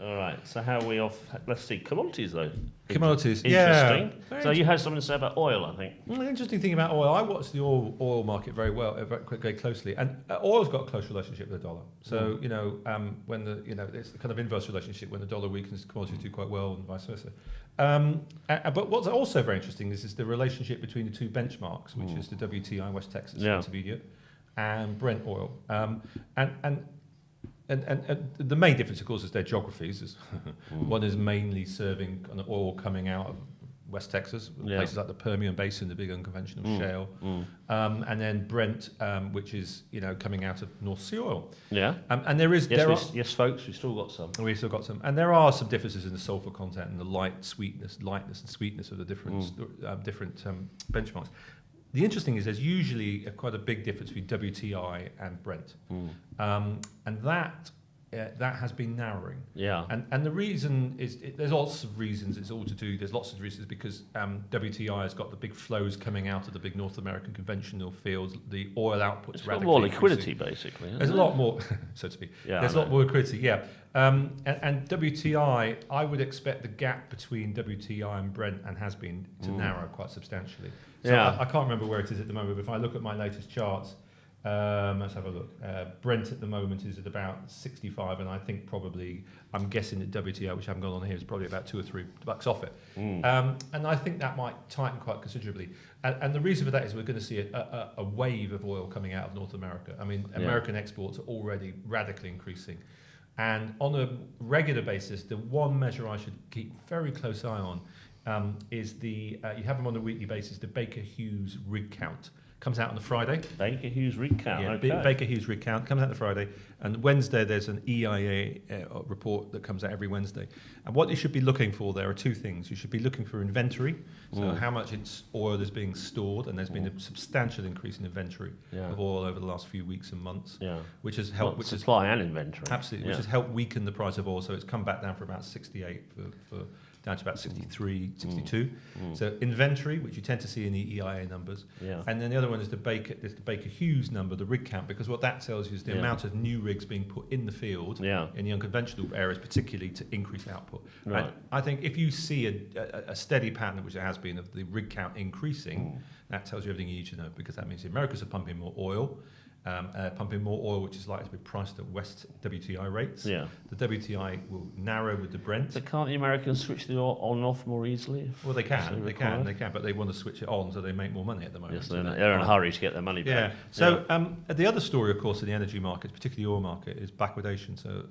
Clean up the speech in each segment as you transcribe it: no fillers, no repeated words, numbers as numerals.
All right. So how are we off? Let's see. Commodities, though. Commodities, Interesting. yeah. So you had something to say about oil, I think. Well, the interesting thing about oil, I watch the oil market very well, very closely, and oil's got a close relationship with the dollar. So when it's the kind of inverse relationship when the dollar weakens, commodities do quite well, and vice versa. But what's also very interesting is the relationship between the two benchmarks, which is the WTI West Texas Intermediate and Brent oil, And the main difference, of course, is their geographies. One is mainly serving kind of oil coming out of West Texas, places like the Permian Basin, the big unconventional shale, and then Brent, which is coming out of North Sea oil. Yeah. And yes, folks, we've still got some. We've still got some, and there are some differences in the sulfur content and the lightness and sweetness of the different benchmarks. The interesting is there's usually quite a big difference between WTI and Brent, and that has been narrowing. Yeah. And the reason is there's lots of reasons. It's all to do. There's lots of reasons because WTI has got the big flows coming out of the big North American conventional fields. The oil output's it's radically got more liquidity, increasing. Basically. There's a lot more, so to speak. Yeah, there's a lot more liquidity. Yeah. And WTI, I would expect the gap between WTI and Brent and has been to narrow quite substantially. So I can't remember where it is at the moment, but if I look at my latest charts, let's have a look. Brent at the moment is at about 65, and I think I'm guessing that WTI, which I haven't gone on here, is probably about $2 or $3 off it. And I think that might tighten quite considerably. And the reason for that is we're going to see a wave of oil coming out of North America. I mean, American exports are already radically increasing. And on a regular basis, the one measure I should keep very close eye on is you have them on a weekly basis, the Baker Hughes rig count. Comes out on the Friday. Baker Hughes rig count. Yeah, okay. Baker Hughes rig count comes out on the Friday, and Wednesday there's an EIA report that comes out every Wednesday. And what you should be looking for there are two things. You should be looking for inventory, so how much oil is being stored, and there's been a substantial increase in inventory of oil over the last few weeks and months, which has helped. Supply and inventory. Absolutely, which has helped weaken the price of oil. So it's come back down from about 68 down to about 63, 62. So inventory, which you tend to see in the EIA numbers. And then the other one is the Baker Hughes number, the rig count, because what that tells you is the amount of new rigs being put in the field in the unconventional areas, particularly to increase output. Right. And I think if you see a steady pattern, which it has been, of the rig count increasing, that tells you everything you need to know, because that means the Americans are pumping more oil, which is likely to be priced at West WTI rates. Yeah. The WTI will narrow with the Brent. But can't the Americans switch the oil on and off more easily? Well, they can, but they want to switch it on so they make more money at the moment. Yes, they're in a hurry to get their money back. Yeah. So the other story, of course, in the energy markets, particularly the oil market, is backwardation. So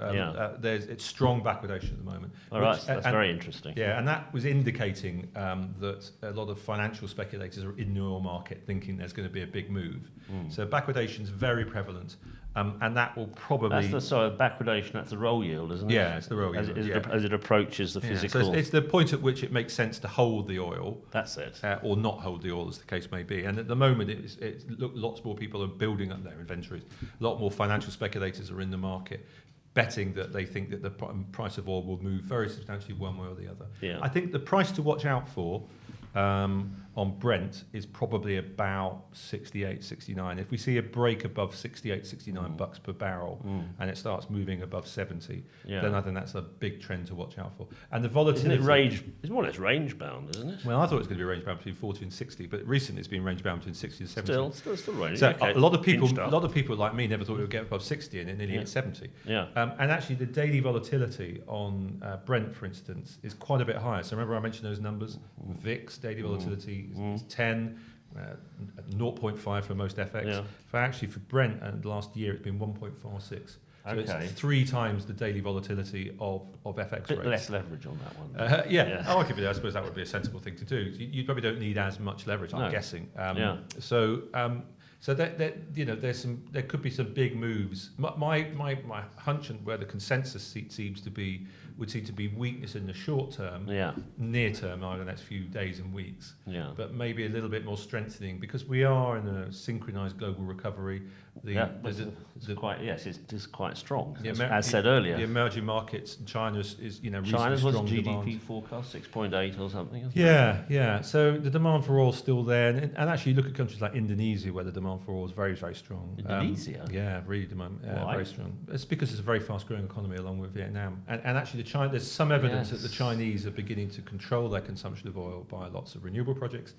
it's strong backwardation at the moment. All right, that's very interesting. Yeah, and that was indicating that a lot of financial speculators are in the oil market thinking there's going to be a big move. So backwardation is very prevalent, and that will probably... backwardation, that's the roll yield, isn't it? Yeah, it's the roll yield. As it approaches the physical... So it's the point at which it makes sense to hold the oil. That's it. Or not hold the oil, as the case may be. And at the moment, lots more people are building up their inventories. A lot more financial speculators are in the market, betting that they think that the price of oil will move very substantially one way or the other. Yeah. I think the price to watch out for on Brent is probably about 68, 69. If we see a break above 68, 69 bucks per barrel and it starts moving above 70, then I think that's a big trend to watch out for. And the volatility... It's more or less range bound, isn't it? Well, I thought it was going to be range bound between 40 and 60, but recently it's been range bound between 60 and 70. Still range. So a lot of people like me never thought it would get above 60, and it nearly hit 70. Yeah. And actually, the daily volatility on Brent, for instance, is quite a bit higher. So remember I mentioned those numbers? VIX daily volatility is 10, 0.5 for most FX. Yeah. For Brent, last year it's been 1.46. So it's 3 times the daily volatility of FX rates. Less leverage on that one. I suppose that would be a sensible thing to do. You probably don't need as much leverage, I'm guessing. So there could be some big moves. My hunch and where the consensus would seem to be weakness in the short term, near term, over the next few days and weeks. But maybe a little bit more strengthening, because we are in a synchronized global recovery. It is quite strong. Yeah, as said earlier, the emerging markets, China is reasonably China's was strong GDP demand. forecast 6.8 or something. Isn't Yeah. So the demand for oil is still there, and actually look at countries like Indonesia, where the demand for oil is very, very strong. Indonesia, really demand Why? very strong. It's because it's a very fast-growing economy, along with Vietnam, and actually there's some evidence that the Chinese are beginning to control their consumption of oil by lots of renewable projects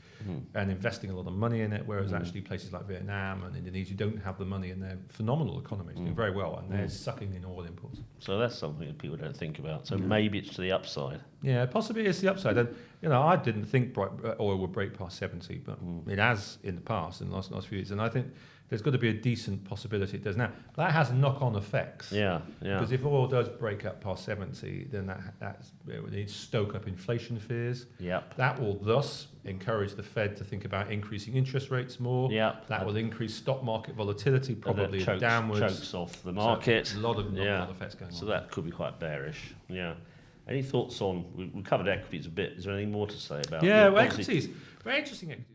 and investing a lot of money in it, whereas actually places like Vietnam and Indonesia don't have the money, and they're phenomenal economies, doing very well, and they're sucking in oil imports. So that's something that people don't think about. So maybe it's to the upside. Yeah, possibly it's the upside. And I didn't think oil would break past 70, but it has in the past, in the last few years. And I think there's got to be a decent possibility it does now. That has knock-on effects. Yeah. Because if oil does break up past 70, then it needs to stoke up inflation fears. Yep. That will thus encourage the Fed to think about increasing interest rates more. Yep. That will increase stock market volatility, probably downwards. Chokes off the market. So a lot of knock-on effects going on. So that could be quite bearish. Yeah. Any thoughts on? We covered equities a bit. Is there anything more to say about? Yeah, equities. Very interesting equities.